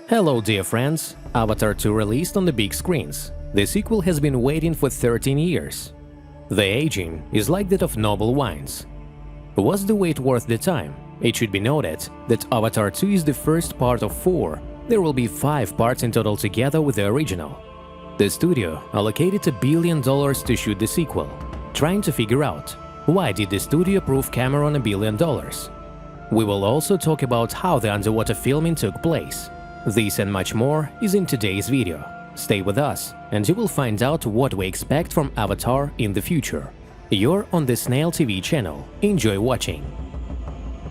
Hello dear friends, Avatar 2 released on the big screens. The sequel has been waiting for 13 years. The aging is like that of noble wines. Was the wait worth the time? It should be noted that Avatar 2 is the first part of 4. There will be 5 parts in total together with the original. The studio allocated $1 billion to shoot the sequel, trying to figure out why did the studio approve Cameron $1 billion. We will also talk about how the underwater filming took place. This and much more is in today's video. Stay with us and you will find out what we expect from Avatar in the future. You're on the Snail TV channel. Enjoy watching.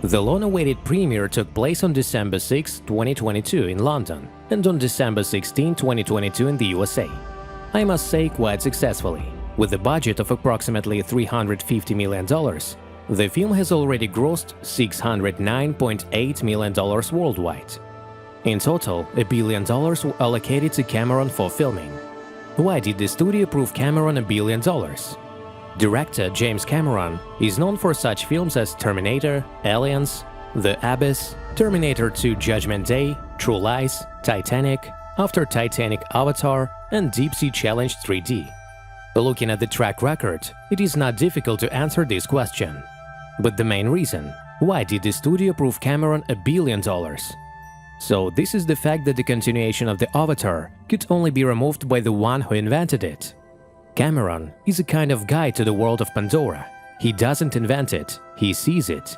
The long-awaited premiere took place on December 6, 2022 in London and on December 16, 2022 in the USA. I must say quite successfully. With a budget of approximately $350 million, the film has already grossed $609.8 million worldwide. In total, $1 billion were allocated to Cameron for filming. Why did the studio approve Cameron $1 billion? Director James Cameron is known for such films as Terminator, Aliens, The Abyss, Terminator 2 Judgment Day, True Lies, Titanic, After Titanic Avatar, and Deep Sea Challenge 3D. Looking at the track record, it is not difficult to answer this question. But the main reason, why did the studio approve Cameron $1 billion? So this is the fact that the continuation of the Avatar could only be removed by the one who invented it. Cameron is a kind of guide to the world of Pandora. He doesn't invent it, he sees it.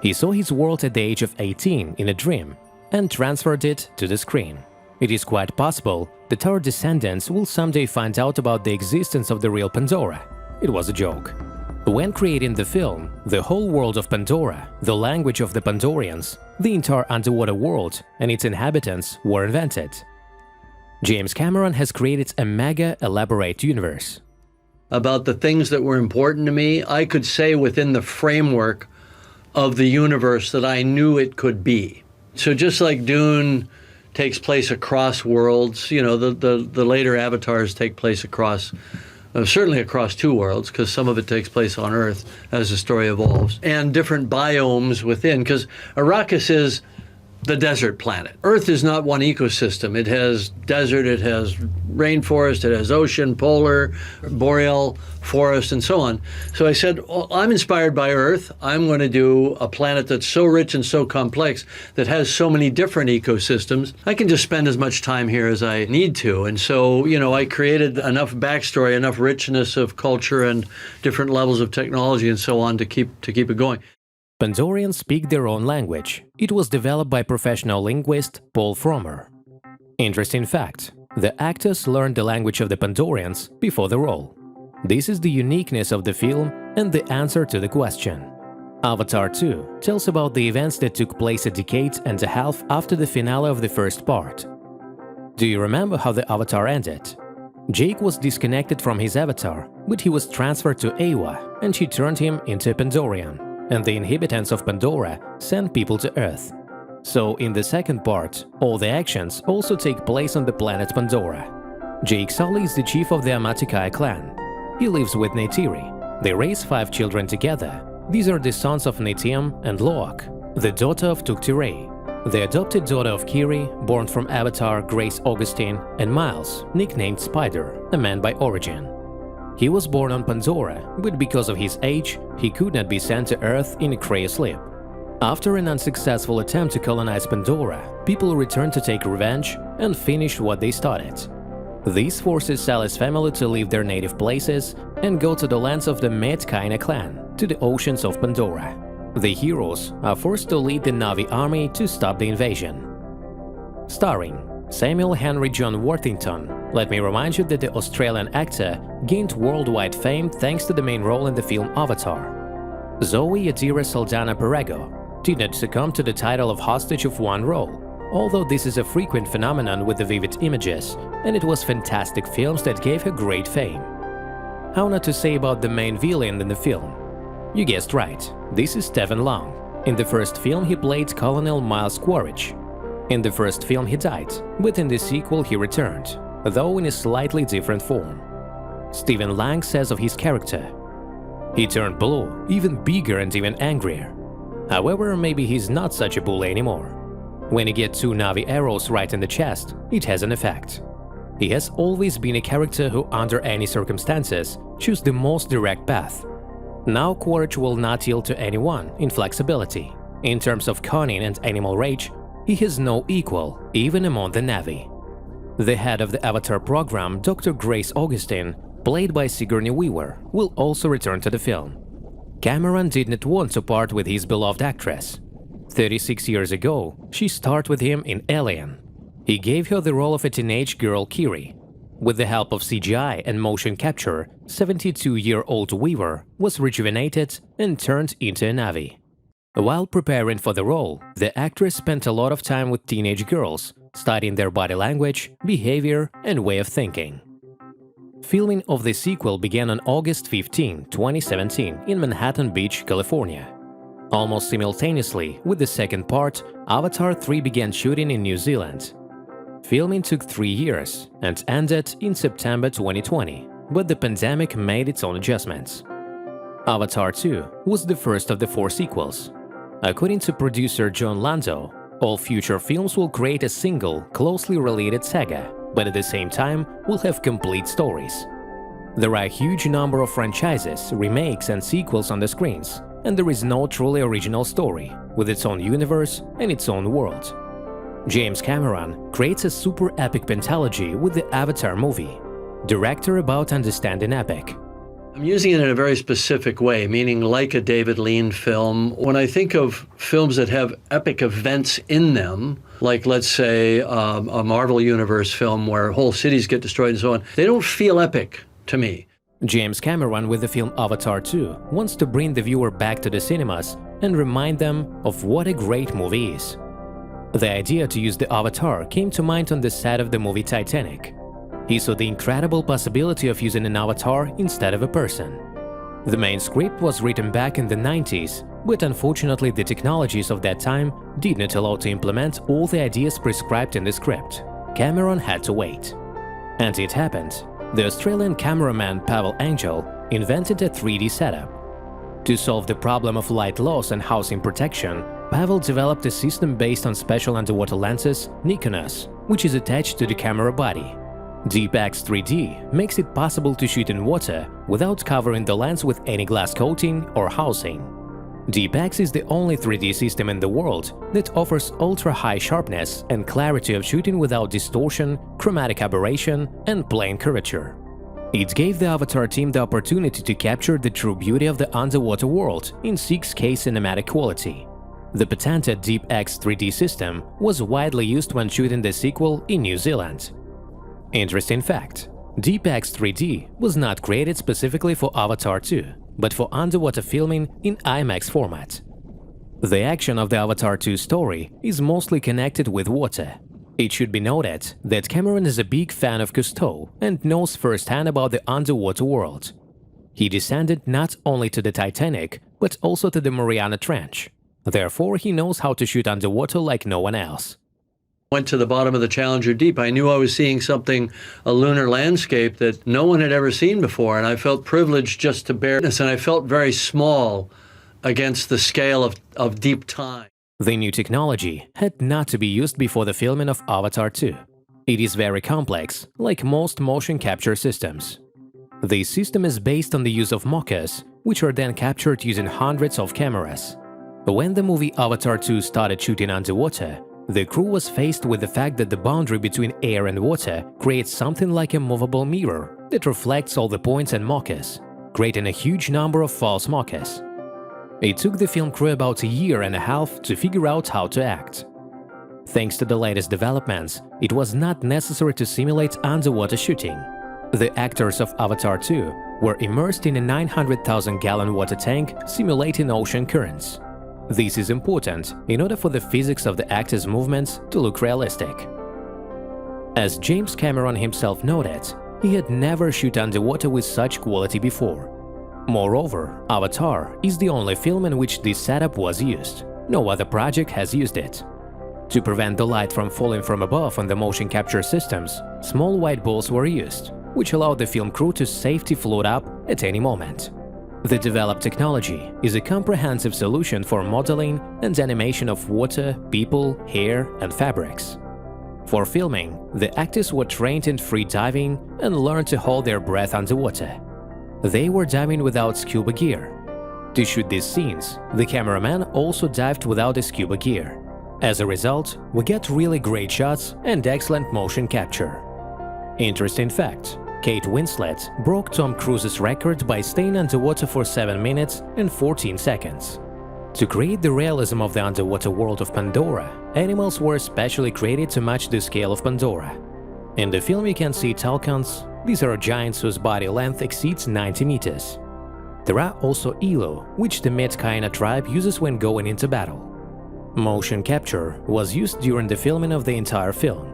He saw his world at the age of 18 in a dream and transferred it to the screen. It is quite possible that our descendants will someday find out about the existence of the real Pandora. It was a joke. When creating the film, the whole world of Pandora, the language of the Pandorians, the entire underwater world and its inhabitants were invented. James Cameron has created a mega elaborate universe. About the things that were important to me, I could say within the framework of the universe that I knew it could be. So just like Dune takes place across worlds, you know, the later avatars take place across certainly across 2 worlds, because some of it takes place on Earth as the story evolves, and different biomes within, because Arrakis is the desert planet. Earth is not one ecosystem. It has desert, it has rainforest, it has ocean, polar, boreal, forest, and so on. So I said, well, I'm inspired by Earth. I'm going to do a planet that's so rich and so complex, that has so many different ecosystems. I can just spend as much time here as I need to. And so, you know, I created enough backstory, enough richness of culture and different levels of technology and so on to keep it going. Pandorians speak their own language. It was developed by professional linguist Paul Frommer. Interesting fact, the actors learned the language of the Pandorians before the role. This is the uniqueness of the film and the answer to the question. Avatar 2 tells about the events that took place a decade and a half after the finale of the first part. Do you remember how the Avatar ended? Jake was disconnected from his avatar, but he was transferred to Awa and she turned him into a Pandorian. And the inhabitants of Pandora send people to Earth. So in the second part, all the actions also take place on the planet Pandora. Jake Sully is the chief of the Amatikai clan. He lives with Neytiri. They raise 5 children together. These are the sons of Netium and Loak, the daughter of Tuktirei, the adopted daughter of Kiri, born from Avatar Grace Augustine, and Miles, nicknamed Spider, a man by origin. He was born on Pandora, but because of his age, he could not be sent to Earth in a cryosleep. After an unsuccessful attempt to colonize Pandora, people returned to take revenge and finish what they started. This forces Sally's family to leave their native places and go to the lands of the Medkaina clan, to the oceans of Pandora. The heroes are forced to lead the Na'vi army to stop the invasion. Starring Samuel Henry John Worthington. Let me remind you that the Australian actor gained worldwide fame thanks to the main role in the film Avatar. Zoe Yadira Saldana Perego did not succumb to the title of hostage of one role, although this is a frequent phenomenon with the vivid images, and it was fantastic films that gave her great fame. How not to say about the main villain in the film? You guessed right, this is Stephen Long. In the first film he played Colonel Miles Quaritch. In the first film he died, but in the sequel he returned, though in a slightly different form. Stephen Lang says of his character, "He turned blue, even bigger and even angrier. However, maybe he's not such a bully anymore. When you get 2 Na'vi arrows right in the chest, it has an effect. He has always been a character who, under any circumstances, choose the most direct path. Now Quaritch will not yield to anyone in flexibility. In terms of cunning and animal rage, he has no equal, even among the Na'vi. The head of the Avatar program, Dr. Grace Augustine, played by Sigourney Weaver, will also return to the film. Cameron did not want to part with his beloved actress. 36 years ago, she starred with him in Alien. He gave her the role of a teenage girl, Kiri. With the help of CGI and motion capture, 72-year-old Weaver was rejuvenated and turned into a Na'vi. While preparing for the role, the actress spent a lot of time with teenage girls, studying their body language, behavior, and way of thinking. Filming of the sequel began on August 15, 2017 in Manhattan Beach, California. Almost simultaneously with the second part, Avatar 3 began shooting in New Zealand. Filming took 3 years and ended in September 2020, but the pandemic made its own adjustments. Avatar 2 was the first of the 4 sequels. According to producer John Lando, all future films will create a single, closely related saga, but at the same time will have complete stories. There are a huge number of franchises, remakes and sequels on the screens, and there is no truly original story, with its own universe and its own world. James Cameron creates a super epic pentalogy with the Avatar movie, director about understanding epic. I'm using it in a very specific way, meaning like a David Lean film. When I think of films that have epic events in them, like let's say a Marvel Universe film where whole cities get destroyed and so on, they don't feel epic to me. James Cameron with the film Avatar 2 wants to bring the viewer back to the cinemas and remind them of what a great movie is. The idea to use the Avatar came to mind on the set of the movie Titanic. He saw the incredible possibility of using an avatar instead of a person. The main script was written back in the 90s, but unfortunately the technologies of that time did not allow to implement all the ideas prescribed in the script. Cameron had to wait. And it happened. The Australian cameraman Pavel Angel invented a 3D setup. To solve the problem of light loss and housing protection, Pavel developed a system based on special underwater lenses, Nikonos, which is attached to the camera body. DeepX 3D makes it possible to shoot in water without covering the lens with any glass coating or housing. DeepX is the only 3D system in the world that offers ultra-high sharpness and clarity of shooting without distortion, chromatic aberration, and plane curvature. It gave the Avatar team the opportunity to capture the true beauty of the underwater world in 6K cinematic quality. The patented DeepX 3D system was widely used when shooting the sequel in New Zealand. Interesting fact: DeepX 3D was not created specifically for Avatar 2, but for underwater filming in IMAX format. The action of the Avatar 2 story is mostly connected with water. It should be noted that Cameron is a big fan of Cousteau and knows firsthand about the underwater world. He descended not only to the Titanic, but also to the Mariana Trench. Therefore, he knows how to shoot underwater like no one else. Went to the bottom of the Challenger Deep. I knew I was seeing something, a lunar landscape that no one had ever seen before, and I felt privileged just to bear this, and I felt very small against the scale of deep time. The new technology had not to be used before the filming of Avatar 2. It is very complex, like most motion capture systems. The system is based on the use of mochas, which are then captured using hundreds of cameras. When the movie Avatar 2 started shooting underwater, the crew was faced with the fact that the boundary between air and water creates something like a movable mirror that reflects all the points and mochas, creating a huge number of false mochas. It took the film crew about a year and a half to figure out how to act. Thanks to the latest developments, it was not necessary to simulate underwater shooting. The actors of Avatar 2 were immersed in a 900,000-gallon water tank simulating ocean currents. This is important in order for the physics of the actors' movements to look realistic. As James Cameron himself noted, he had never shot underwater with such quality before. Moreover, Avatar is the only film in which this setup was used. No other project has used it. To prevent the light from falling from above on the motion capture systems, small white balls were used, which allowed the film crew to safely float up at any moment. The developed technology is a comprehensive solution for modeling and animation of water, people, hair, and fabrics. For filming, the actors were trained in free diving and learned to hold their breath underwater. They were diving without scuba gear. To shoot these scenes, the cameraman also dived without a scuba gear. As a result, we get really great shots and excellent motion capture. Interesting fact: Kate Winslet broke Tom Cruise's record by staying underwater for 7 minutes and 14 seconds. To create the realism of the underwater world of Pandora, animals were specially created to match the scale of Pandora. In the film you can see Talcons. These are giants whose body length exceeds 90 meters. There are also elu, which the Metkayina tribe uses when going into battle. Motion capture was used during the filming of the entire film.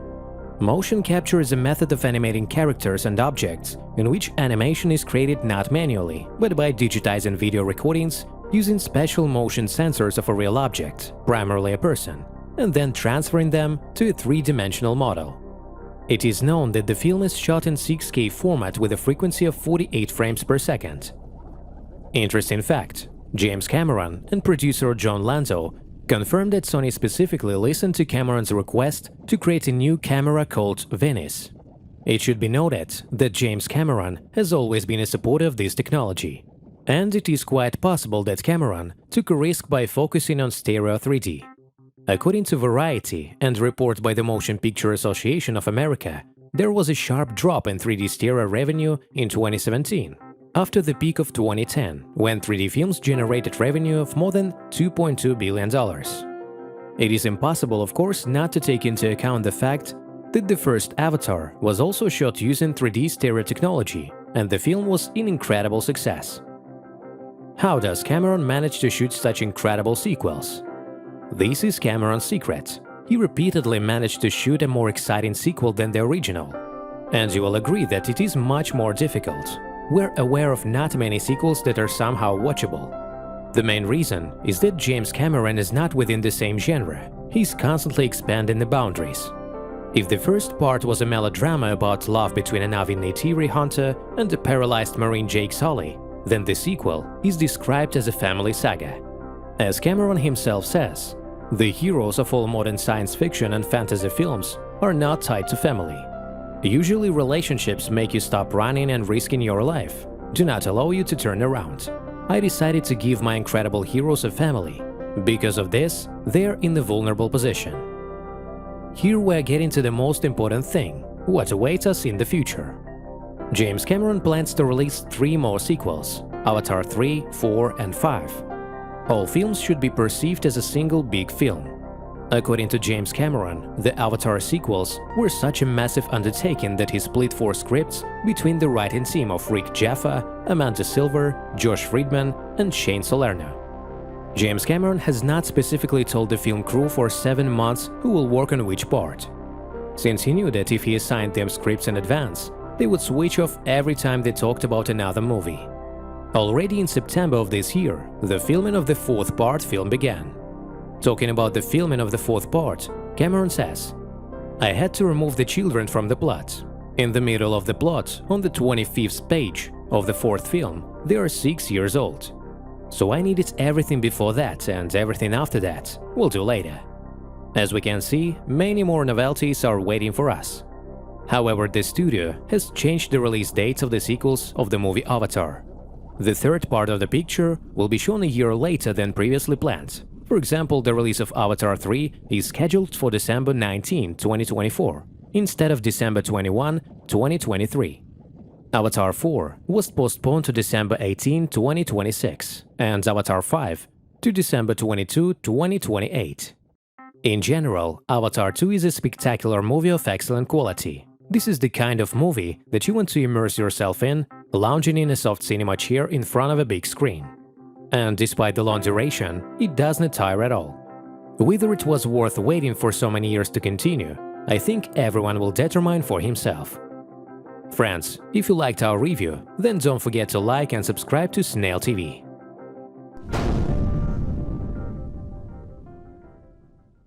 Motion capture is a method of animating characters and objects in which animation is created not manually, but by digitizing video recordings using special motion sensors of a real object, primarily a person, and then transferring them to a three-dimensional model. It is known that the film is shot in 6K format with a frequency of 48 frames per second. Interesting fact: James Cameron and producer John Lando confirmed that Sony specifically listened to Cameron's request to create a new camera called Venice. It should be noted that James Cameron has always been a supporter of this technology, and it is quite possible that Cameron took a risk by focusing on stereo 3D. According to Variety and report by the Motion Picture Association of America, there was a sharp drop in 3D stereo revenue in 2017, after the peak of 2010, when 3D films generated revenue of more than $2.2 billion. It is impossible, of course, not to take into account the fact that the first Avatar was also shot using 3D stereo technology, and the film was an incredible success. How does Cameron manage to shoot such incredible sequels? This is Cameron's secret. He repeatedly managed to shoot a more exciting sequel than the original. And you will agree that it is much more difficult. We're aware of not many sequels that are somehow watchable. The main reason is that James Cameron is not within the same genre. He's constantly expanding the boundaries. If the first part was a melodrama about love between a Na'vi Neytiri hunter and a paralyzed Marine Jake Sully, then the sequel is described as a family saga. As Cameron himself says, the heroes of all modern science fiction and fantasy films are not tied to family. Usually relationships make you stop running and risking your life, do not allow you to turn around. I decided to give my incredible heroes a family. Because of this, they're in a vulnerable position. Here we're getting to the most important thing: what awaits us in the future. James Cameron plans to release 3 more sequels: Avatar 3, 4, and 5. All films should be perceived as a single big film. According to James Cameron, the Avatar sequels were such a massive undertaking that he split 4 scripts between the writing team of Rick Jaffa, Amanda Silver, Josh Friedman, and Shane Salerno. James Cameron has not specifically told the film crew for 7 months who will work on which part, since he knew that if he assigned them scripts in advance, they would switch off every time they talked about another movie. Already in September of this year, the filming of the 4th part film began. Talking about the filming of the 4th part, Cameron says, "I had to remove the children from the plot. In the middle of the plot, on the 25th page of the 4th film, they are 6 years old. So I needed everything before that, and everything after that we'll do later." As we can see, many more novelties are waiting for us. However, the studio has changed the release dates of the sequels of the movie Avatar. The 3rd part of the picture will be shown a year later than previously planned. For example, the release of Avatar 3 is scheduled for December 19, 2024, instead of December 21, 2023. Avatar 4 was postponed to December 18, 2026, and Avatar 5 to December 22, 2028. In general, Avatar 2 is a spectacular movie of excellent quality. This is the kind of movie that you want to immerse yourself in, lounging in a soft cinema chair in front of a big screen. And despite the long duration, it does not tire at all. Whether it was worth waiting for so many years to continue, I think everyone will determine for himself. Friends, if you liked our review, then don't forget to like and subscribe to Snail TV.